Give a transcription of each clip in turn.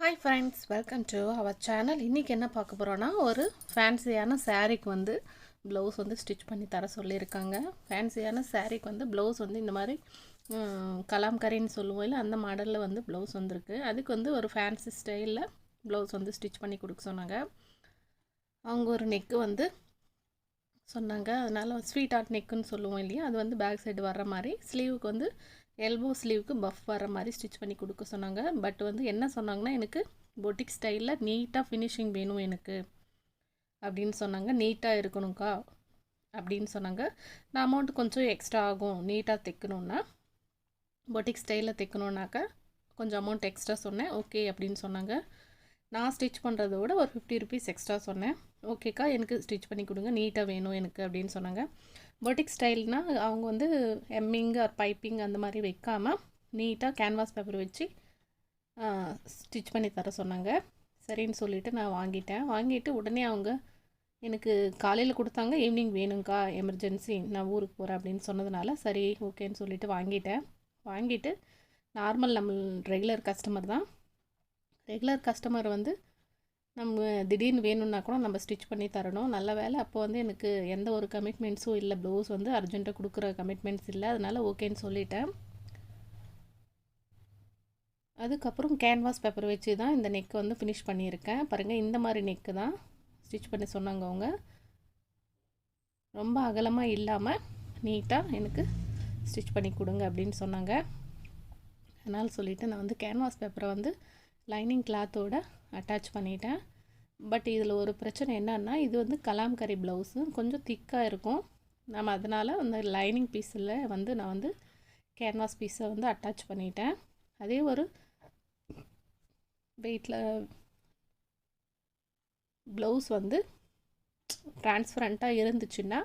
Hi friends, welcome to our channel. இன்றைக்கி என்ன பார்க்க போகிறோன்னா, ஒரு ஃபேன்சியான சாரீக்கு வந்து ப்ளவுஸ் வந்து ஸ்டிச் பண்ணி தர சொல்லியிருக்காங்க. ஃபேன்சியான சாரீக்கு வந்து ப்ளவுஸ் வந்து இந்த மாதிரி கலாம்கரின்னு சொல்லுவோம் இல்லை, அந்த மாடலில் வந்து ப்ளவுஸ் வந்துருக்கு. அதுக்கு வந்து ஒரு ஃபேன்சி ஸ்டைலில் ப்ளவுஸ் வந்து ஸ்டிச் பண்ணி கொடுக்க சொன்னாங்க. அவங்க ஒரு நெக்கு வந்து சொன்னாங்க, அதனால் ஸ்வீட் ஆர்ட் நெக்குன்னு சொல்லுவோம் இல்லையா, அது வந்து பேக் சைடு வர்ற மாதிரி, ஸ்லீவுக்கு வந்து எல்போ ஸ்லீவுக்கு பஃப் வர மாதிரி ஸ்டிச் பண்ணி கொடுக்க சொன்னாங்க. பட் வந்து என்ன சொன்னாங்கன்னா, எனக்கு பொட்டிக் ஸ்டைலில் நீட்டாக ஃபினிஷிங் வேணும் எனக்கு அப்படின்னு சொன்னாங்க. நீட்டாக இருக்கணும்க்கா அப்படின்னு சொன்னாங்க. நான் அமௌண்ட் கொஞ்சம் எக்ஸ்ட்ரா ஆகும், நீட்டாக தைக்கணுன்னா, பொட்டிக் ஸ்டைலில் தைக்கணுன்னாக்கா கொஞ்சம் அமௌண்ட் எக்ஸ்ட்ரா சொன்னேன். ஓகே அப்படின்னு சொன்னாங்க. நான் ஸ்டிச் பண்ணுறத விட ஒரு 50 ருபீஸ் எக்ஸ்ட்ரா சொன்னேன். ஓகேக்கா, எனக்கு ஸ்டிச் பண்ணி கொடுங்க, நீட்டாக வேணும் எனக்கு அப்படின்னு சொன்னாங்க. பொட்டிக் ஸ்டைல்னால் அவங்க வந்து எம்மிங் ஆர் பைப்பிங் அந்த மாதிரி வைக்காமல் நீட்டாக கேன்வாஸ் பேப்பர் வச்சு ஸ்டிச் பண்ணி தர சொன்னாங்க. சரின்னு சொல்லிவிட்டு நான் வாங்கிட்டு உடனே அவங்க எனக்கு காலையில் கொடுத்தாங்க. ஈவினிங் வேணுங்க்கா, எமர்ஜென்சி, நான் ஊருக்கு போகிறேன் அப்படின்னு சொன்னதுனால சரி ஓகேன்னு சொல்லிவிட்டு வாங்கிட்டு நார்மல் நம்ம ரெகுலர் கஸ்டமர் தான். ரெகுலர் கஸ்டமர் வந்து நம்ம திடீர்னு வேணும்னா கூட நம்ம ஸ்டிச் பண்ணி தரணும். நல்ல வேலை அப்போ வந்து எனக்கு எந்த ஒரு கமிட்மெண்ட்ஸும் இல்லை, ப்ளவுஸ் வந்து அர்ஜென்ட்டாக கொடுக்குற கமிட்மெண்ட்ஸ் இல்லை, அதனால் ஓகேன்னு சொல்லிட்டேன். அதுக்கப்புறம் கேன்வாஸ் பேப்பர் வச்சு தான் இந்த நெக்கு வந்து ஃபினிஷ் பண்ணியிருக்கேன். பாருங்கள், இந்த மாதிரி நெக்கு தான் ஸ்டிச் பண்ணி சொன்னாங்க அவங்க. ரொம்ப அகலமாக இல்லாமல் நீட்டாக எனக்கு ஸ்டிச் பண்ணி கொடுங்க அப்படின்னு சொன்னாங்க. அதனால் சொல்லிவிட்டு நான் வந்து கேன்வாஸ் பேப்பரை வந்து லைனிங் கிளாத்தோட அட்டாச் பண்ணிட்டேன். பட் இதில் ஒரு பிரச்சனை என்னன்னா, இது வந்து கலாம்கரி ப்ளவுஸு கொஞ்சம் திக்காக இருக்கும். நம்ம அதனால் அந்த லைனிங் பீஸில் வந்து நான் வந்து கேன்வாஸ் பீஸை வந்து அட்டாச் பண்ணிட்டேன். அதே ஒரு வெயிட்டில் ப்ளவுஸ் வந்து ட்ரான்ஸ்பரண்ட்டாக இருந்துச்சுன்னா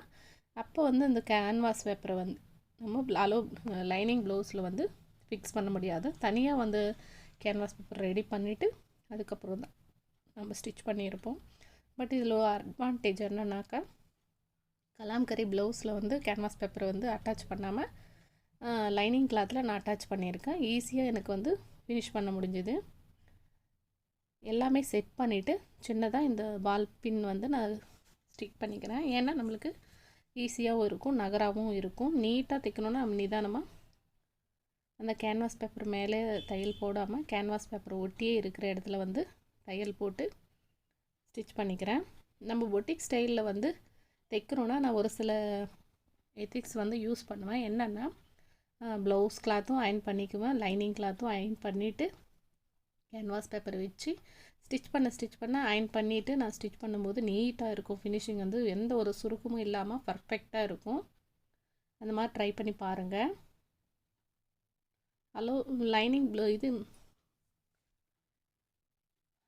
அப்போ வந்து இந்த கேன்வாஸ் பேப்பரை வந்து நம்ம லைனிங் ப்ளவுஸில் வந்து ஃபிக்ஸ் பண்ண முடியாது. தனியாக வந்து கேன்வாஸ் பேப்பர் ரெடி பண்ணிவிட்டு அதுக்கப்புறம் தான் நம்ம ஸ்டிச் பண்ணியிருப்போம். பட் இதில் ஒரு அட்வான்டேஜ் என்னன்னாக்கா, கலாம்கரி ப்ளவுஸில் வந்து கேன்வாஸ் பேப்பரை வந்து அட்டாச் பண்ணாமல் லைனிங் கிளாத்தில் நான் அட்டாச் பண்ணியிருக்கேன். ஈஸியாக எனக்கு வந்து ஃபினிஷ் பண்ண முடிஞ்சுது. எல்லாமே செட் பண்ணிவிட்டு சின்னதாக இந்த பால் பின் வந்து நான் ஸ்டிக் பண்ணிக்கிறேன். ஏன்னா நம்மளுக்கு ஈஸியாகவும் இருக்கும், நகராகவும் இருக்கும். நீட்டாக தைக்கணுன்னா நம்ம நிதானமாக அந்த கேன்வாஸ் பேப்பர் மேலே தையல் போடாமல் கேன்வாஸ் பேப்பர் ஒட்டியே இருக்கிற இடத்துல வந்து தையல் போட்டு ஸ்டிச் பண்ணிக்கிறேன். நம்ம பொட்டிக் ஸ்டைலில் வந்து தைக்கணுன்னா நான் ஒரு சில எத்திக்ஸ் வந்து யூஸ் பண்ணுவேன். என்னென்னா, ப்ளவுஸ் கிளாத்தும் அயன் பண்ணிக்குவேன், லைனிங் கிளாத்தும் அயன் பண்ணிவிட்டு கேன்வாஸ் பேப்பர் வச்சு ஸ்டிச் பண்ண அயன் பண்ணிவிட்டு நான் ஸ்டிச் பண்ணும்போது நீட்டாக இருக்கும். ஃபினிஷிங் வந்து எந்த ஒரு சுருக்கமும் இல்லாமல் பர்ஃபெக்டாக இருக்கும். அந்த மாதிரி ட்ரை பண்ணி பாருங்கள். லைனிங் இது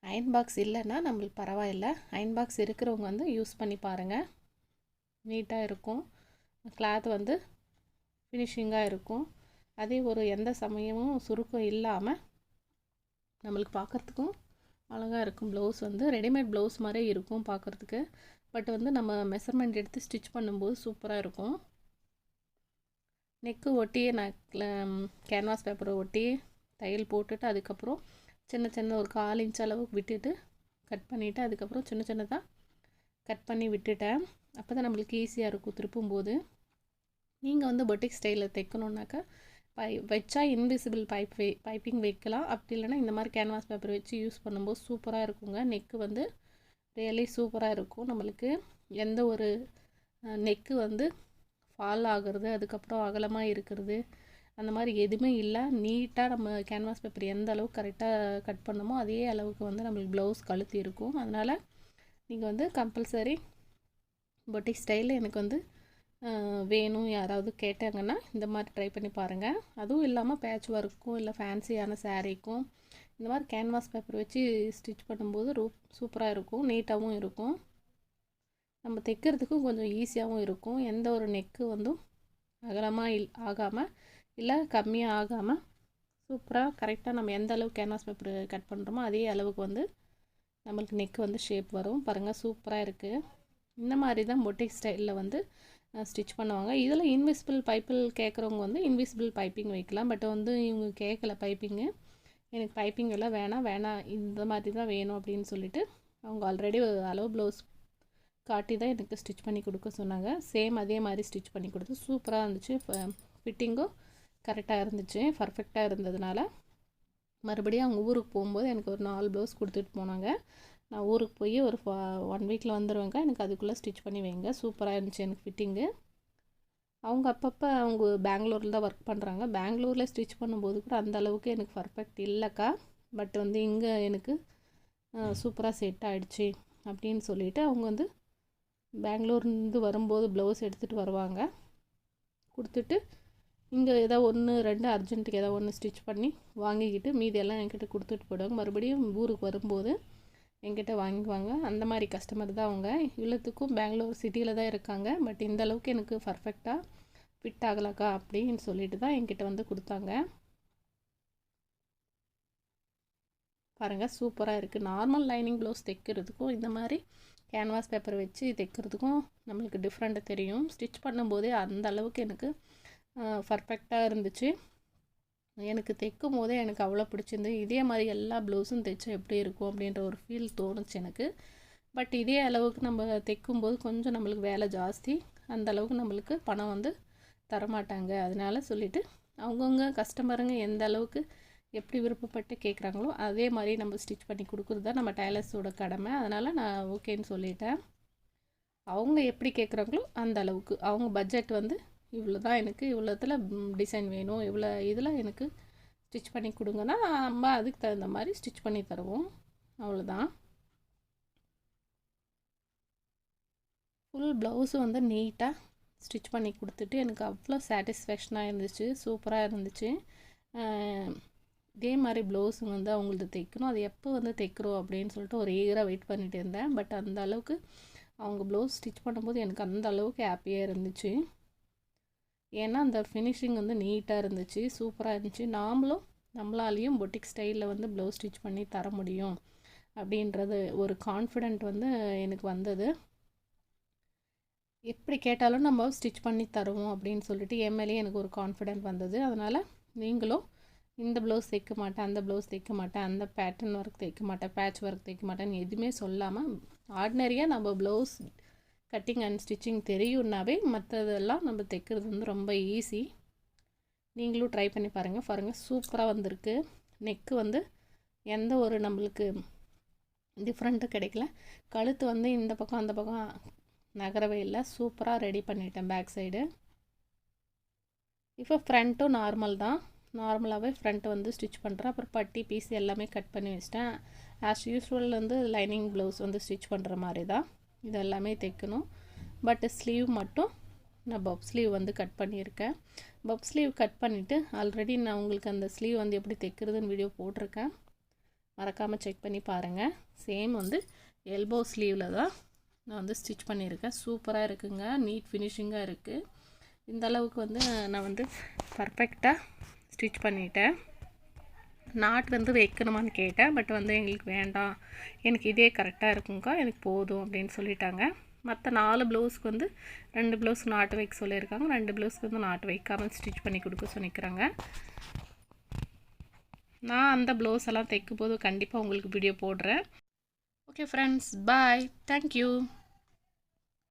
அயன் பாக்ஸ் இல்லைன்னா நம்மளுக்கு பரவாயில்லை. அயன் பாக்ஸ் இருக்கிறவங்க வந்து யூஸ் பண்ணி பாருங்கள், நீட்டாக இருக்கும். கிளாத் வந்து ஃபினிஷிங்காக இருக்கும். அதே ஒரு எந்த சமயமும் சுருக்கம் இல்லாமல் நம்மளுக்கு பார்க்குறதுக்கும் அழகாக இருக்கும். ப்ளவுஸ் வந்து ரெடிமேட் ப்ளவுஸ் மாதிரியே இருக்கும் பார்க்குறதுக்கு. பட் வந்து நம்ம மெஷர்மெண்ட் எடுத்து ஸ்டிச் பண்ணும்போது சூப்பராக இருக்கும். நெக்கு ஒட்டியே நான் கேன்வாஸ் பேப்பரை ஒட்டி தையல் போட்டுட்டு அதுக்கப்புறம் சின்ன ஒரு 1/4 இன்ச் அளவுக்கு விட்டுட்டு கட் பண்ணிவிட்டு அதுக்கப்புறம் சின்னதாக கட் பண்ணி விட்டுட்டேன். அப்போ தான் நம்மளுக்கு ஈஸியாக இருக்கும் திருப்பும்போது. நீங்கள் வந்து பொட்டிக் ஸ்டைலில் தைக்கணுன்னாக்கா வச்சா இன்விசிபிள் பைப்பிங் வைக்கலாம். அப்படி இல்லைனா இந்த மாதிரி கேன்வாஸ் பேப்பர் வச்சு யூஸ் பண்ணும்போது சூப்பராக இருக்குங்க. நெக்கு வந்து ரியலி சூப்பராக இருக்கும். நம்மளுக்கு எந்த ஒரு நெக்கு வந்து ஃபால் ஆகிறது, அதுக்கப்புறம் அகலமாக இருக்கிறது, அந்த மாதிரி எதுவுமே இல்லை. நீட்டாக நம்ம கேன்வாஸ் பேப்பர் எந்த அளவுக்கு கரெக்டாக கட் பண்ணமோ அதே அளவுக்கு வந்து நம்மளுக்கு ப்ளவுஸ் கழுத்து இருக்கும். அதனால் நீங்கள் வந்து கம்பல்சரி பொட்டிக் ஸ்டைலில் எனக்கு வந்து வேணும் யாராவது கேட்டாங்கன்னா இந்த மாதிரி ட்ரை பண்ணி பாருங்கள். அதுவும் இல்லாமல் பேட்ச் ஒர்க்கும் இல்லை ஃபேன்சியான சாரீக்கும் இந்த மாதிரி கேன்வாஸ் பேப்பர் வச்சு ஸ்டிச் பண்ணும்போது சூப்பராக இருக்கும், நீட்டாகவும் இருக்கும். நம்ம தைக்கிறதுக்கும் கொஞ்சம் ஈஸியாகவும் இருக்கும். எந்த ஒரு நெக்கு வந்து அகலமாக ஆகாமல் இல்லை கம்மியாக ஆகாமல் சூப்பராக கரெக்டாக நம்ம எந்த அளவுக்கு கேன்வாஸ் பேப்பர் கட் பண்ணுறோமோ அதே அளவுக்கு வந்து நம்மளுக்கு நெக்கு வந்து ஷேப் வரும். பாருங்கள், சூப்பராக இருக்குது. இந்த மாதிரி தான் பொட்டிக் ஸ்டைலில் வந்து ஸ்டிச் பண்ணுவாங்க. இதில் இன்விசிபிள் பைப்பில் கேட்குறவங்க வந்து இன்விசிபிள் பைப்பிங் வைக்கலாம். பட் வந்து இவங்க கேட்கல பைப்பிங்கு. எனக்கு பைப்பிங் எல்லாம் வேணாம் இந்த மாதிரி தான் வேணும் அப்படின்னு சொல்லிட்டு அவங்க ஆல்ரெடி அளவு ப்ளவுஸ் காட்டி தான் எனக்கு ஸ்டிச் பண்ணி கொடுக்க சொன்னாங்க. சேம் அதே மாதிரி ஸ்டிச் பண்ணி கொடுத்து சூப்பராக இருந்துச்சு. ஃபிட்டிங்கும் கரெக்டாக இருந்துச்சு, பர்ஃபெக்டாக இருந்ததுனால மறுபடியும் அவங்க ஊருக்கு போகும்போது எனக்கு ஒரு 4 ப்ளவுஸ் கொடுத்துட்டு போனாங்க. நான் ஊருக்கு போய் ஒரு 1 வீக்கில் வந்துடுவேங்க, எனக்கு அதுக்குள்ளே ஸ்டிச் பண்ணி வைங்க. சூப்பராக இருந்துச்சு எனக்கு ஃபிட்டிங்கு. அவங்க அப்பப்போ அவங்க பெங்களூரில் தான் ஒர்க் பண்ணுறாங்க. பெங்களூரில் ஸ்டிச் பண்ணும்போது கூட அந்த அளவுக்கு எனக்கு பர்ஃபெக்ட் இல்லைக்கா, பட் வந்து இங்கே எனக்கு சூப்பராக செட் ஆகிடுச்சு அப்படின்னு சொல்லிவிட்டு அவங்க வந்து பெங்களூர்லேருந்து வரும்போது ப்ளவுஸ் எடுத்துகிட்டு வருவாங்க. கொடுத்துட்டு இங்கே ஏதோ 1 2 அர்ஜென்ட்டுக்கு ஏதோ ஒன்று ஸ்டிச் பண்ணி வாங்கிக்கிட்டு மீதியெல்லாம் என்கிட்ட கொடுத்துட்டு போயிடுவாங்க. மறுபடியும் ஊருக்கு வரும்போது என்கிட்ட வாங்குவாங்க. அந்த மாதிரி கஸ்டமர் தான் அவங்க. இவ்வளோத்துக்கும் பெங்களூர் சிட்டியில் தான் இருக்காங்க. பட் இந்த அளவுக்கு எனக்கு பர்ஃபெக்டாக ஃபிட் ஆகலக்கா அப்படின்னு சொல்லிட்டு தான் என்கிட்ட வந்து கொடுத்தாங்க. பாருங்கள், சூப்பராக இருக்குது. நார்மல் லைனிங் ப்ளவுஸ் தைக்கிறதுக்கும் இந்த மாதிரி கேன்வாஸ் பேப்பர் வச்சு தைக்கிறதுக்கும் நம்மளுக்கு டிஃப்ரெண்ட்டு தெரியும். ஸ்டிச் பண்ணும்போதே அந்த அளவுக்கு எனக்கு பர்ஃபெக்டாக இருந்துச்சு. எனக்கு தைக்கும் போதே எனக்கு அவ்வளோ பிடிச்சிருந்து. இதே மாதிரி எல்லா ப்ளவுஸும் தைச்சா எப்படி இருக்கும் அப்படின்ற ஒரு ஃபீல் தோணுச்சு எனக்கு. பட் இதே அளவுக்கு நம்ம தைக்கும்போது கொஞ்சம் நம்மளுக்கு வேலை ஜாஸ்தி, அந்த அளவுக்கு நம்மளுக்கு பணம் வந்து தரமாட்டாங்க. அதனால சொல்லிவிட்டு அவங்கவுங்க கஸ்டமருங்க எந்த அளவுக்கு எப்படி விருப்பப்பட்டு கேட்குறாங்களோ அதே மாதிரி நம்ம ஸ்டிச் பண்ணி கொடுக்குறது தான் நம்ம டைலர்ஸோட கடமை. அதனால் நான் ஓகேன்னு சொல்லிட்டேன். அவங்க எப்படி கேட்குறாங்களோ அந்த அளவுக்கு, அவங்க பட்ஜெட் வந்து இவ்வளோ தான், எனக்கு இவ்வளோத்தில் டிசைன் வேணும், இவ்வளோ இதில் எனக்கு ஸ்டிச் பண்ணி கொடுங்கன்னா நம்ம அதுக்கு தகுந்த மாதிரி ஸ்டிச் பண்ணி தருவோம். அவ்வளோதான். ஃபுல் ப்ளவுஸு வந்து நீட்டாக ஸ்டிச் பண்ணி கொடுத்துட்டு எனக்கு அவ்வளோ சாட்டிஸ்ஃபேக்ஷனாக இருந்துச்சு. சூப்பராக இருந்துச்சு. இதே மாதிரி ப்ளவுஸுங்க வந்து அவங்களுக்கு தைக்கணும். அது எப்போ வந்து தைக்கிறோம் அப்படின்னு சொல்லிட்டு ஒரு ஈகராக வெயிட் பண்ணிகிட்டு இருந்தேன். பட் அந்த அளவுக்கு அவங்க ப்ளவுஸ் ஸ்டிச் பண்ணும்போது எனக்கு அந்த அளவுக்கு ஹாப்பியாக இருந்துச்சு. ஏன்னா அந்த ஃபினிஷிங் வந்து நீட்டாக இருந்துச்சு, சூப்பராக இருந்துச்சு. நம்மளாலேயும் பொட்டிக் ஸ்டைலில் வந்து ப்ளவுஸ் ஸ்டிச் பண்ணி தர முடியும் அப்படின்றது ஒரு கான்ஃபிடென்ட் வந்து எனக்கு வந்தது. எப்படி கேட்டாலும் நம்ம ஸ்டிச் பண்ணி தருவோம் அப்படின்னு சொல்லிட்டு என் மேலேயே எனக்கு ஒரு கான்ஃபிடென்ட் வந்தது. அதனால் நீங்களும் இந்த ப்ளவுஸ் தைக்க மாட்டேன், அந்த ப்ளவுஸ் தைக்க மாட்டேன், அந்த பேட்டர்ன் ஒர்க் தைக்க மாட்டேன், பேட்ச் ஒர்க் தைக்க மாட்டேன்னு எதுவுமே சொல்லாமல் ஆர்டினரியாக நம்ம ப்ளவுஸ் கட்டிங் அண்ட் ஸ்டிச்சிங் தெரியும்னாவே மற்றதெல்லாம் நம்ம தைக்கிறது வந்து ரொம்ப ஈஸி. நீங்களும் ட்ரை பண்ணி பாருங்கள். சூப்பராக வந்திருக்கு. நெக்கு வந்து எந்த ஒரு நம்மளுக்கு டிஃப்ரெண்ட்டும் கிடைக்கல. கழுத்து வந்து இந்த பக்கம் அந்த பக்கம் நகரவே இல்லை. சூப்பராக ரெடி பண்ணிட்டேன் பேக் சைடு. இப்போ ஃப்ரண்ட்டும் நார்மலாகவே ஃப்ரண்ட் வந்து ஸ்டிச் பண்ணுறேன். அப்புறம் பட்டி பீஸ் எல்லாமே கட் பண்ணி வச்சிட்டேன். ஆஸ் யூஸ்வல் வந்து லைனிங் ப்ளவுஸ் வந்து ஸ்டிச் பண்ணுற மாதிரி தான் இது எல்லாமே தைக்கணும். பட் ஸ்லீவ் மட்டும் நான் பப் ஸ்லீவ் வந்து கட் பண்ணியிருக்கேன். பப் ஸ்லீவ் கட் பண்ணிவிட்டு ஆல்ரெடி நான் உங்களுக்கு அந்த ஸ்லீவ் வந்து எப்படி தைக்கிறதுன்னு வீடியோ போட்டிருக்கேன், மறக்காமல் செக் பண்ணி பாருங்கள். சேம் வந்து எல்போ ஸ்லீவில் தான் நான் வந்து ஸ்டிச் பண்ணியிருக்கேன். சூப்பராக இருக்குங்க, நீட் ஃபினிஷிங்காக இருக்குது. இந்த அளவுக்கு வந்து நான் வந்து பர்ஃபெக்டாக ஸ்டிச் பண்ணிட்டேன். நாட் வந்து வைக்கணுமான்னு கேட்டேன். பட் வந்து எங்களுக்கு வேண்டாம், எனக்கு இதே கரெக்டாக இருக்குங்கக்கா, எனக்கு போதும் அப்படின்னு சொல்லிட்டாங்க. மற்ற 4 ப்ளவுஸ்க்கு வந்து 2 ப்ளவுஸ்க்கு நாட்டு வைக்க சொல்லியிருக்காங்க. 2 ப்ளவுஸ்க்கு வந்து நாட்டு வைக்காமல் ஸ்டிச் பண்ணி கொடுக்க சொல்லிக்கிறாங்க. நான் அந்த ப்ளவுஸ் எல்லாம் தைக்கும் போது கண்டிப்பாக உங்களுக்கு வீடியோ போடுறேன். ஓகே ஃப்ரெண்ட்ஸ், பாய், தேங்க்யூ.